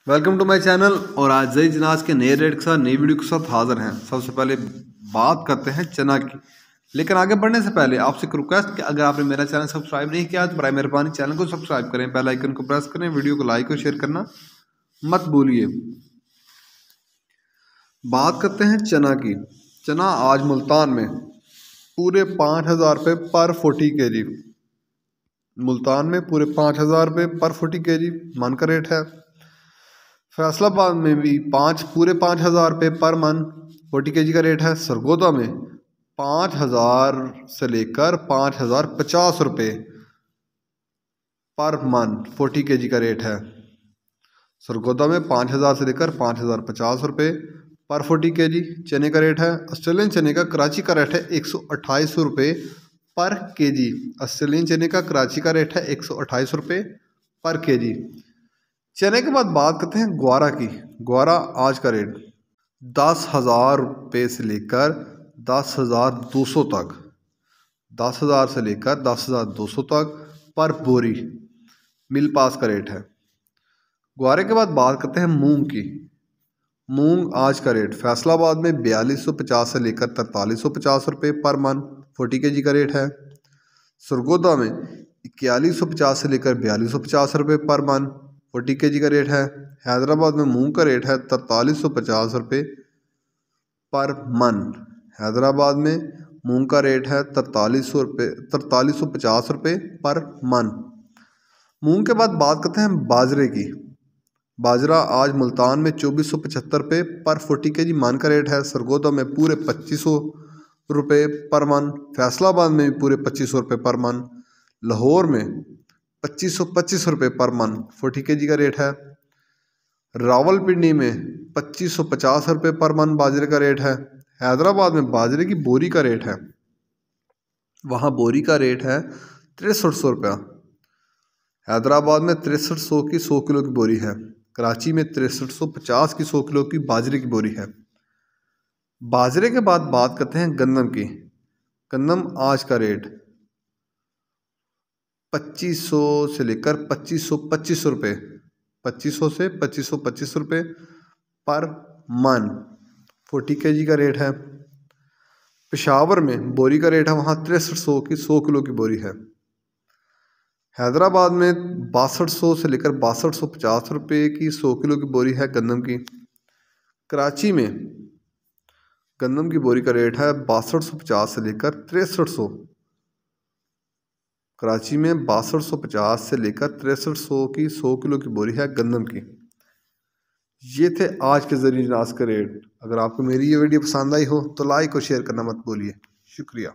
Welcome to my channel. और आज जई जनाज के नए रेट के साथ नई वीडियो के साथ हाजिर हैं। सबसे पहले बात करते हैं चना की, लेकिन आगे बढ़ने से पहले आपसे एक रिक्वेस्ट कि अगर आपने मेरा चैनल सब्सक्राइब नहीं किया तो बराए मेहरबानी चैनल को सब्सक्राइब करें, बेल आइकन को प्रेस करें, वीडियो को लाइक और शेयर करना मत भूलिए। बात करते हैं चना की। चना आज मुल्तान में पूरे 5,000 रुपये पर 40 kg, मुल्तान में पूरे 5,000 रुपये पर 40 kg मन का रेट है। फैसलाबाद में भी पूरे 5,000 रुपये पर मन 40 kg का रेट है। सरगोदा में 5,000 से लेकर 5,050 रुपये पर मन 40 kg का रेट है। सरगोदा में 5,000 से लेकर 5,050 रुपये पर 40 kg चने का रेट है। ऑस्ट्रेलियन चने का कराची का रेट है 128 रुपये पर kg। ऑस्ट्रेलियन चने का कराची का रेट है 128 रुपये पर kg। चने के बाद बात करते हैं ग्वारा की। ग्वारा आज का रेट 10,000 रुपये से लेकर 10,200 तक, 10,000 से लेकर 10,200 तक पर बोरी मिल पास का रेट है। ग्वारे के बाद बात करते हैं मूंग की। मूंग आज का रेट फैसलाबाद में 4250 से लेकर 4350 रुपये पर मन 40 kg का रेट है। सरगोदा में 4150 से लेकर 4250 रुपये पर मन 40 kg का रेट है। हैदराबाद में मूंग का रेट है 4350 रुपये पर मन। हैदराबाद में मूंग का रेट है 4350 रुपये पर मन। मूंग के बाद बात करते हैं बाजरे की। बाजरा आज मुल्तान में 2475 रुपये पर 40 kg मन का रेट है। सरगोदा में पूरे 2500 रुपये पर मन। फैसलाबाद में भी पूरे 2500 रुपये पर मन। लाहौर में 2525 रुपये पर मन 40 kg का रेट है। रावलपिंडी में 2550 रुपये पर मन बाजरे का रेट है। हैदराबाद में बाजरे की बोरी का रेट है, वहाँ बोरी का रेट है 6300 रुपया। हैदराबाद में 6300 की 100 किलो की बोरी है। कराची में 6350 की 100 किलो की बाजरे की बोरी है। बाजरे के बाद बात करते हैं गंदम की। गंदम आज का रेट 2500 से लेकर 2525 रुपये, 2500 से 2525 रुपये पर मन 40 kg का रेट है। पेशावर में बोरी का रेट है वहाँ 6300 की 100 किलो की बोरी है। हैदराबाद में 6200 से लेकर 6250 रुपये की 100 किलो की बोरी है गंदम की। कराची में गंदम की बोरी का रेट है 6250 से लेकर 6300। कराची में 6250 से लेकर 6300 की 100 किलो की बोरी है गंदम की। ये थे आज के ज़रिए अनाज का रेट। अगर आपको मेरी ये वीडियो पसंद आई हो तो लाइक और शेयर करना मत भूलिए। शुक्रिया।